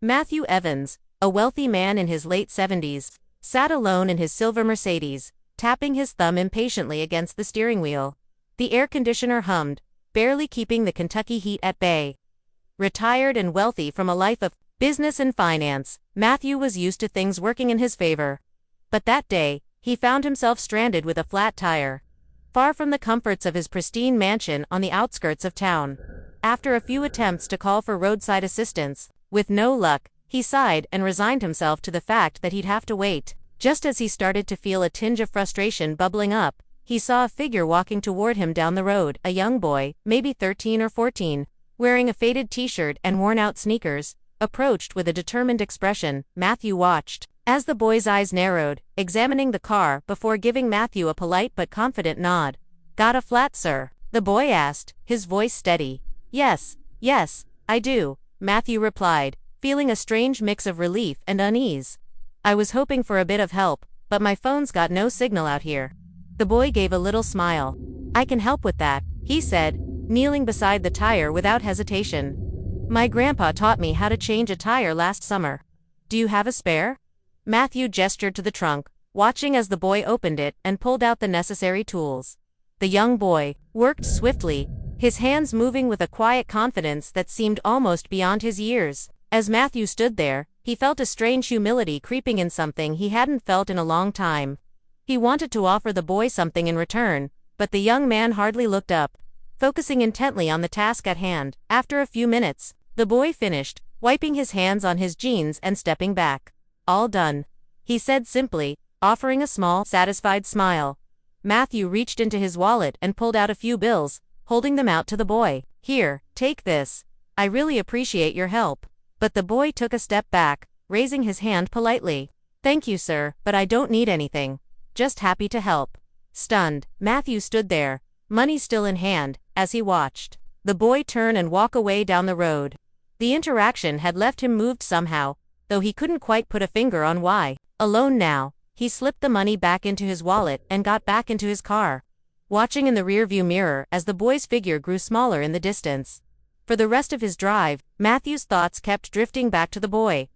Matthew Evans, a wealthy man in his late 70s, sat alone in his silver Mercedes, tapping his thumb impatiently against the steering wheel. The air conditioner hummed, barely keeping the Kentucky heat at bay. Retired and wealthy from a life of business and finance, Matthew was used to things working in his favor. But that day, he found himself stranded with a flat tire, far from the comforts of his pristine mansion on the outskirts of town. After a few attempts to call for roadside assistance, with no luck, he sighed and resigned himself to the fact that he'd have to wait. Just as he started to feel a tinge of frustration bubbling up, he saw a figure walking toward him down the road, a young boy, maybe 13 or 14, wearing a faded t-shirt and worn-out sneakers, approached with a determined expression. Matthew watched as the boy's eyes narrowed, examining the car before giving Matthew a polite but confident nod. "Got a flat, sir?" the boy asked, his voice steady. Yes, I do," Matthew replied, feeling a strange mix of relief and unease. "I was hoping for a bit of help, but my phone's got no signal out here." The boy gave a little smile. "I can help with that," he said, kneeling beside the tire without hesitation. "My grandpa taught me how to change a tire last summer. Do you have a spare?" Matthew gestured to the trunk, watching as the boy opened it and pulled out the necessary tools. The young boy worked swiftly, his hands moving with a quiet confidence that seemed almost beyond his years. As Matthew stood there, he felt a strange humility creeping in, something he hadn't felt in a long time. He wanted to offer the boy something in return, but the young man hardly looked up, focusing intently on the task at hand. After a few minutes, the boy finished, wiping his hands on his jeans and stepping back. "All done," he said simply, offering a small, satisfied smile. Matthew reached into his wallet and pulled out a few bills, holding them out to the boy. "Here, take this. I really appreciate your help." But the boy took a step back, raising his hand politely. "Thank you, sir, but I don't need anything. Just happy to help." Stunned, Matthew stood there, money still in hand, as he watched the boy turn and walk away down the road. The interaction had left him moved somehow, though he couldn't quite put a finger on why. Alone now, he slipped the money back into his wallet and got back into his car, watching in the rearview mirror as the boy's figure grew smaller in the distance. For the rest of his drive, Matthew's thoughts kept drifting back to the boy.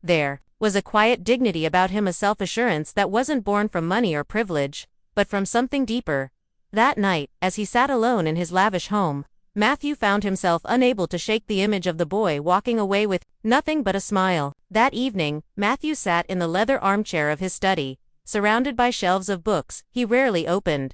There was a quiet dignity about him, a self-assurance that wasn't born from money or privilege, but from something deeper. That night, as he sat alone in his lavish home, Matthew found himself unable to shake the image of the boy walking away with nothing but a smile. That evening, Matthew sat in the leather armchair of his study, surrounded by shelves of books he rarely opened.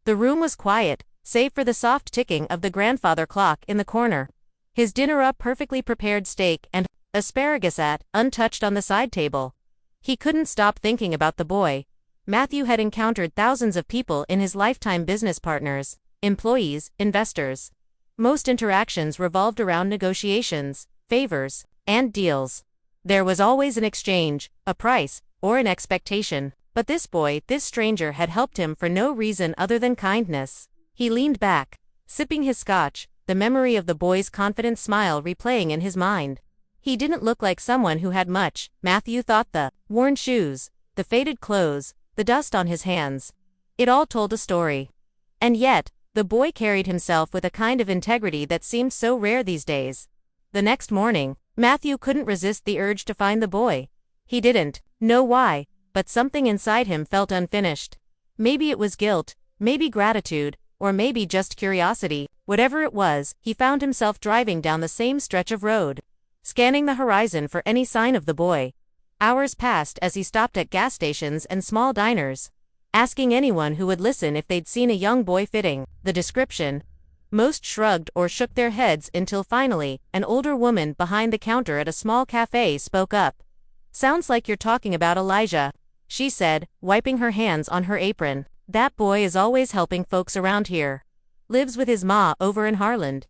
The room was quiet, save for the soft ticking of the grandfather clock in the corner. His dinner, a perfectly prepared steak and asparagus sat untouched on the side table. He couldn't stop thinking about the boy. Matthew had encountered thousands of people in his lifetime: business partners, employees, investors. Most interactions revolved around negotiations, favors, and deals. There was always an exchange, a price, or an expectation. But this boy, this stranger, had helped him for no reason other than kindness. He leaned back, sipping his scotch, the memory of the boy's confident smile replaying in his mind. He didn't look like someone who had much, Matthew thought. The worn shoes, the faded clothes, the dust on his hands. It all told a story. And yet, the boy carried himself with a kind of integrity that seemed so rare these days. The next morning, Matthew couldn't resist the urge to find the boy. He didn't know why, but something inside him felt unfinished. Maybe it was guilt, maybe gratitude, or maybe just curiosity. Whatever it was, he found himself driving down the same stretch of road, scanning the horizon for any sign of the boy. Hours passed as he stopped at gas stations and small diners, asking anyone who would listen if they'd seen a young boy fitting the description. Most shrugged or shook their heads until finally, an older woman behind the counter at a small cafe spoke up. "Sounds like you're talking about Elijah," she said, wiping her hands on her apron. "That boy is always helping folks around here. Lives with his ma over in Harland."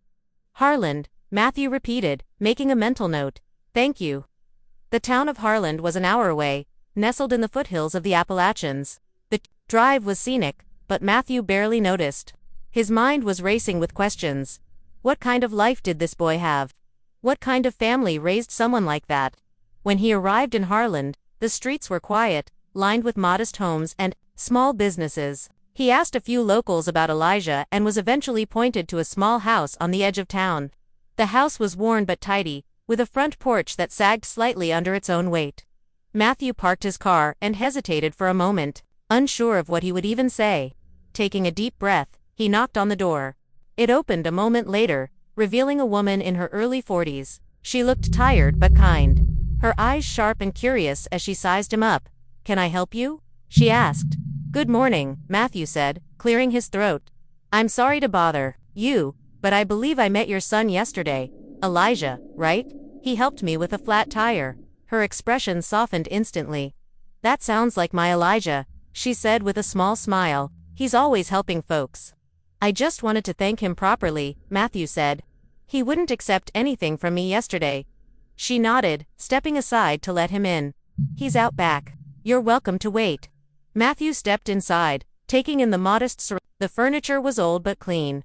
"Harland," Matthew repeated, making a mental note. "Thank you." The town of Harland was an hour away, nestled in the foothills of the Appalachians. The drive was scenic, but Matthew barely noticed. His mind was racing with questions. What kind of life did this boy have? What kind of family raised someone like that? When he arrived in Harland, the streets were quiet, lined with modest homes and small businesses. He asked a few locals about Elijah and was eventually pointed to a small house on the edge of town. The house was worn but tidy, with a front porch that sagged slightly under its own weight. Matthew parked his car and hesitated for a moment, unsure of what he would even say. Taking a deep breath, he knocked on the door. It opened a moment later, revealing a woman in her early 40s. She looked tired but kind, her eyes sharp and curious as she sized him up. "Can I help you?" she asked. "Good morning," Matthew said, clearing his throat. "I'm sorry to bother you, but I believe I met your son yesterday. Elijah, right? He helped me with a flat tire." Her expression softened instantly. "That sounds like my Elijah," she said with a small smile. "He's always helping folks." "I just wanted to thank him properly," Matthew said. "He wouldn't accept anything from me yesterday." She nodded, stepping aside to let him in. "He's out back. You're welcome to wait." Matthew stepped inside, taking in the modest surroundings. The furniture was old but clean.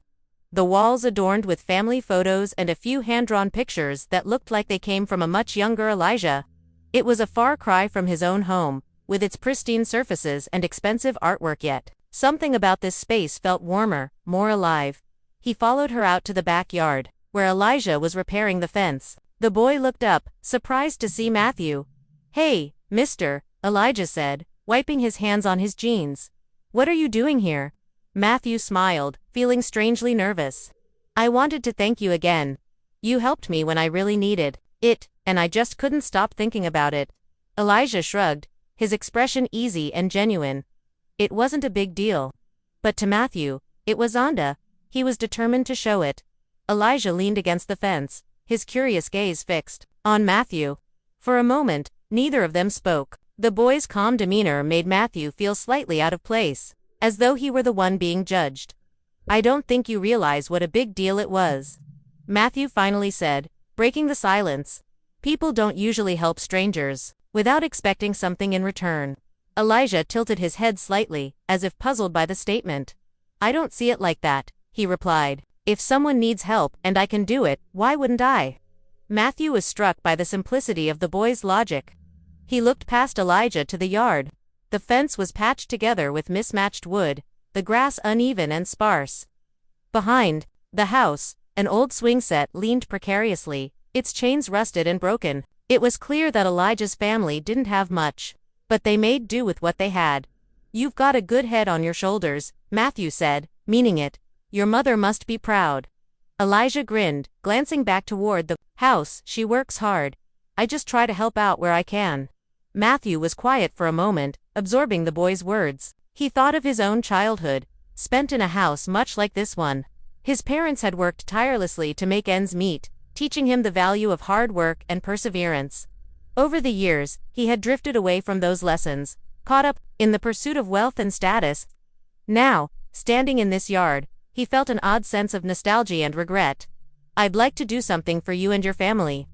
The walls adorned with family photos and a few hand-drawn pictures that looked like they came from a much younger Elijah. It was a far cry from his own home, with its pristine surfaces and expensive artwork, yet something about this space felt warmer, more alive. He followed her out to the backyard, where Elijah was repairing the fence. The boy looked up, surprised to see Matthew. "Hey, mister," Elijah said, wiping his hands on his jeans. "What are you doing here?" Matthew smiled, feeling strangely nervous. "I wanted to thank you again. You helped me when I really needed it, and I just couldn't stop thinking about it." Elijah shrugged, his expression easy and genuine. It wasn't a big deal. But to Matthew, it was Onda. He was determined to show it. Elijah leaned against the fence, his curious gaze fixed on Matthew. For a moment, neither of them spoke. The boy's calm demeanor made Matthew feel slightly out of place, as though he were the one being judged. "I don't think you realize what a big deal it was," Matthew finally said, breaking the silence. "People don't usually help strangers without expecting something in return." Elijah tilted his head slightly, as if puzzled by the statement. "I don't see it like that," he replied. "If someone needs help and I can do it, why wouldn't I?" Matthew was struck by the simplicity of the boy's logic. He looked past Elijah to the yard. The fence was patched together with mismatched wood, the grass uneven and sparse. Behind the house, an old swing set leaned precariously, its chains rusted and broken. It was clear that Elijah's family didn't have much, but they made do with what they had. "You've got a good head on your shoulders," Matthew said, meaning it. "Your mother must be proud." Elijah grinned, glancing back toward the house. "She works hard. I just try to help out where I can." Matthew was quiet for a moment, absorbing the boy's words. He thought of his own childhood, spent in a house much like this one. His parents had worked tirelessly to make ends meet, teaching him the value of hard work and perseverance. Over the years, he had drifted away from those lessons, caught up in the pursuit of wealth and status. Now, standing in this yard, he felt an odd sense of nostalgia and regret. "I'd like to do something for you and your family,"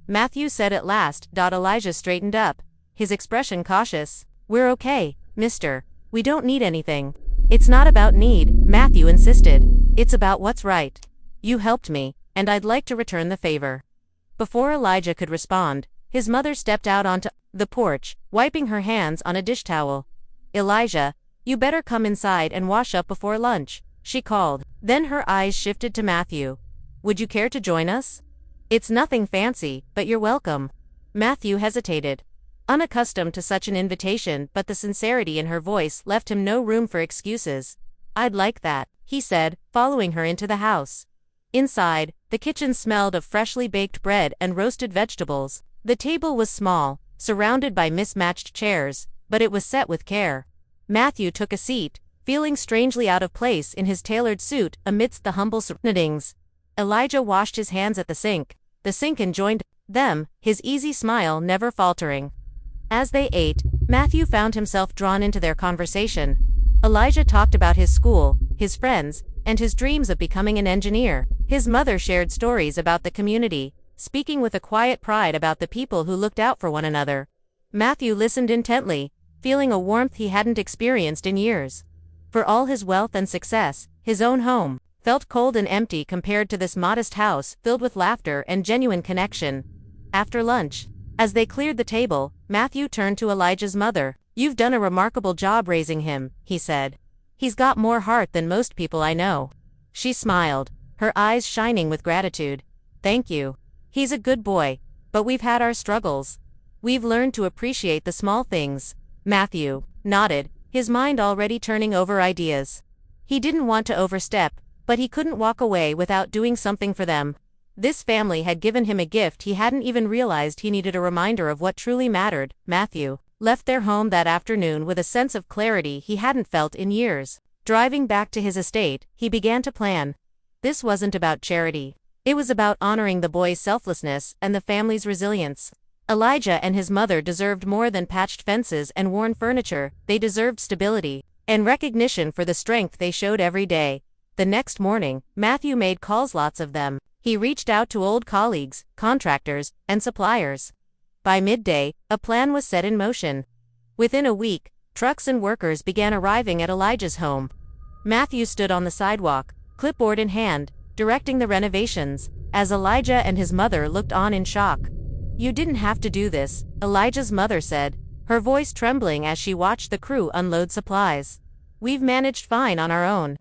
Matthew said at last. Elijah straightened up, his expression cautious. "We're okay, mister. We don't need anything." "It's not about need," Matthew insisted. "It's about what's right. You helped me, and I'd like to return the favor." Before Elijah could respond, his mother stepped out onto the porch, wiping her hands on a dish towel. "Elijah, you better come inside and wash up before lunch," she called. Then her eyes shifted to Matthew. "Would you care to join us? It's nothing fancy, but you're welcome." Matthew hesitated, unaccustomed to such an invitation, but the sincerity in her voice left him no room for excuses. "I'd like that," he said, following her into the house. Inside, the kitchen smelled of freshly baked bread and roasted vegetables. The table was small, surrounded by mismatched chairs, but it was set with care. Matthew took a seat, feeling strangely out of place in his tailored suit amidst the humble surroundings. Elijah washed his hands at the sink enjoined them, his easy smile never faltering. As they ate, Matthew found himself drawn into their conversation. Elijah talked about his school, his friends, and his dreams of becoming an engineer. His mother shared stories about the community, speaking with a quiet pride about the people who looked out for one another. Matthew listened intently, feeling a warmth he hadn't experienced in years. For all his wealth and success, his own home felt cold and empty compared to this modest house filled with laughter and genuine connection. After lunch, as they cleared the table, Matthew turned to Elijah's mother. "You've done a remarkable job raising him," he said. "He's got more heart than most people I know." She smiled, her eyes shining with gratitude. "Thank you," He's a good boy, but we've had our struggles. We've learned to appreciate the small things. Matthew nodded, his mind already turning over ideas. He didn't want to overstep, but he couldn't walk away without doing something for them. This family had given him a gift he hadn't even realized he needed a reminder of what truly mattered. Matthew left their home that afternoon with a sense of clarity he hadn't felt in years. Driving back to his estate, he began to plan. This wasn't about charity. It was about honoring the boy's selflessness and the family's resilience. Elijah and his mother deserved more than patched fences and worn furniture. They deserved stability and recognition for the strength they showed every day. The next morning, Matthew made calls, lots of them. He reached out to old colleagues, contractors, and suppliers. By midday, a plan was set in motion. Within a week, trucks and workers began arriving at Elijah's home. Matthew stood on the sidewalk, clipboard in hand, directing the renovations, as Elijah and his mother looked on in shock. "You didn't have to do this," Elijah's mother said, her voice trembling as she watched the crew unload supplies. "We've managed fine on our own."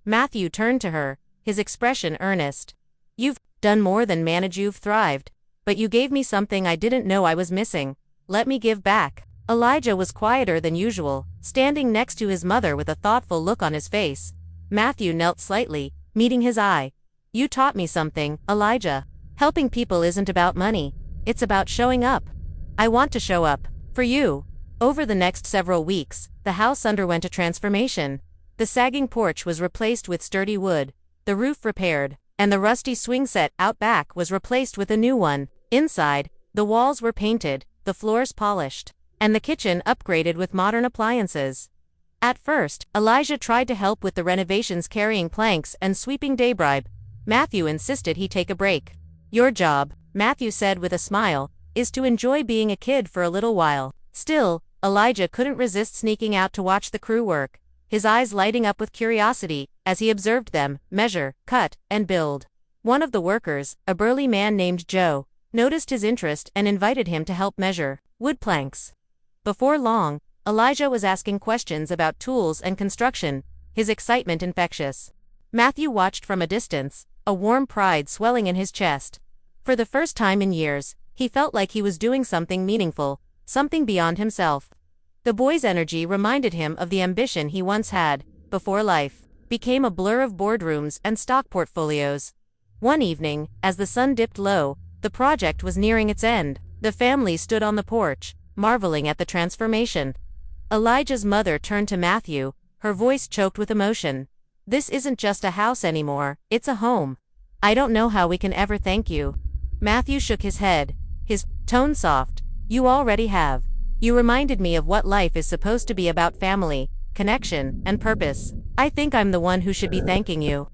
Matthew turned to her, his expression earnest. "You've done more than manage, you've thrived. But you gave me something I didn't know I was missing. Let me give back." Elijah was quieter than usual, standing next to his mother with a thoughtful look on his face. Matthew knelt slightly, meeting his eye. "You taught me something, Elijah. Helping people isn't about money. It's about showing up. I want to show up for you." Over the next several weeks, the house underwent a transformation. The sagging porch was replaced with sturdy wood, the roof repaired, and the rusty swing set out back was replaced with a new one. Inside, the walls were painted, the floors polished, and the kitchen upgraded with modern appliances. At first, Elijah tried to help with the renovations, carrying planks and sweeping daybribe. Matthew insisted he take a break. "Your job," Matthew said with a smile, "is to enjoy being a kid for a little while." Still, Elijah couldn't resist sneaking out to watch the crew work, his eyes lighting up with curiosity as he observed them measure, cut, and build. One of the workers, a burly man named Joe, noticed his interest and invited him to help measure wood planks. Before long, Elijah was asking questions about tools and construction, his excitement infectious. Matthew watched from a distance, a warm pride swelling in his chest. For the first time in years, he felt like he was doing something meaningful, something beyond himself. The boy's energy reminded him of the ambition he once had, before life became a blur of boardrooms and stock portfolios. One evening, as the sun dipped low, the project was nearing its end. The family stood on the porch, marveling at the transformation. Elijah's mother turned to Matthew, her voice choked with emotion. "This isn't just a house anymore, it's a home. I don't know how we can ever thank you." Matthew shook his head, his tone soft. "You already have. You reminded me of what life is supposed to be about: family, connection, and purpose. I think I'm the one who should be thanking you."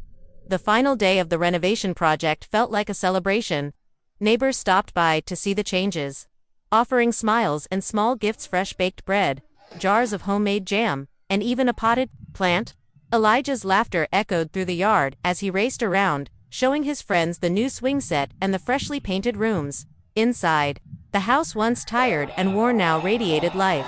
The final day of the renovation project felt like a celebration. Neighbors stopped by to see the changes, offering smiles and small gifts: fresh baked bread, jars of homemade jam, and even a potted plant. Elijah's laughter echoed through the yard as he raced around, showing his friends the new swing set and the freshly painted rooms. Inside, the house, once tired and worn, now radiated life.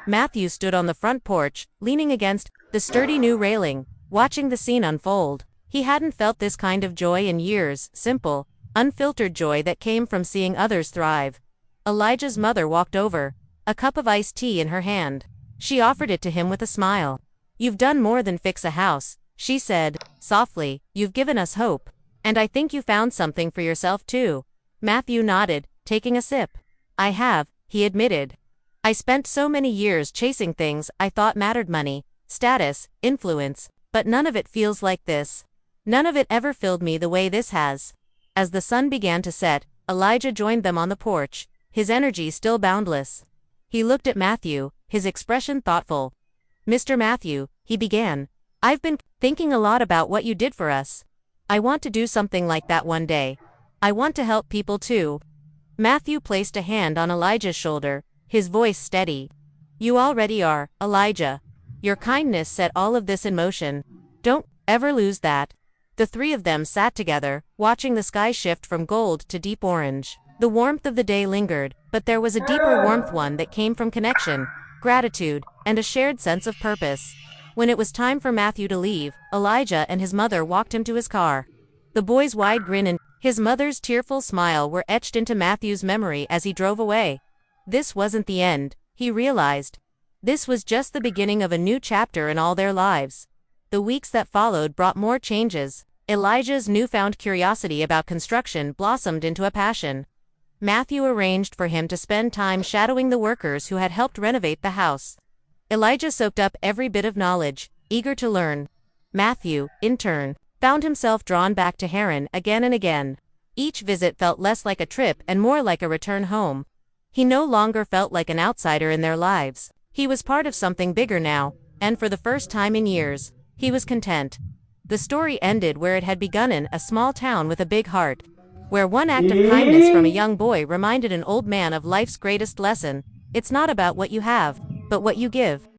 Matthew stood on the front porch, leaning against the sturdy new railing, watching the scene unfold. He hadn't felt this kind of joy in years, simple, unfiltered joy that came from seeing others thrive. Elijah's mother walked over, a cup of iced tea in her hand. She offered it to him with a smile. "You've done more than fix a house," she said, softly. "You've given us hope. And I think you found something for yourself too." Matthew nodded, taking a sip. "I have," he admitted. "I spent so many years chasing things I thought mattered: money, status, influence, but none of it feels like this. None of it ever filled me the way this has." As the sun began to set, Elijah joined them on the porch, his energy still boundless. He looked at Matthew, his expression thoughtful. "Mr. Matthew," he began, "I've been thinking a lot about what you did for us. I want to do something like that one day. I want to help people too." Matthew placed a hand on Elijah's shoulder, his voice steady. "You already are, Elijah. Your kindness set all of this in motion. Don't ever lose that." The three of them sat together, watching the sky shift from gold to deep orange. The warmth of the day lingered, but there was a deeper warmth, one that came from connection, gratitude, and a shared sense of purpose. When it was time for Matthew to leave, Elijah and his mother walked him to his car. The boy's wide grin and His mother's tearful smile were etched into Matthew's memory as he drove away. This wasn't the end, he realized. This was just the beginning of a new chapter in all their lives. The weeks that followed brought more changes. Elijah's newfound curiosity about construction blossomed into a passion. Matthew arranged for him to spend time shadowing the workers who had helped renovate the house. Elijah soaked up every bit of knowledge, eager to learn. Matthew, in turn, found himself drawn back to Haran again and again. Each visit felt less like a trip and more like a return home. He no longer felt like an outsider in their lives. He was part of something bigger now, and for the first time in years, he was content. The story ended where it had begun, in a small town with a big heart, where one act of kindness from a young boy reminded an old man of life's greatest lesson. It's not about what you have, but what you give.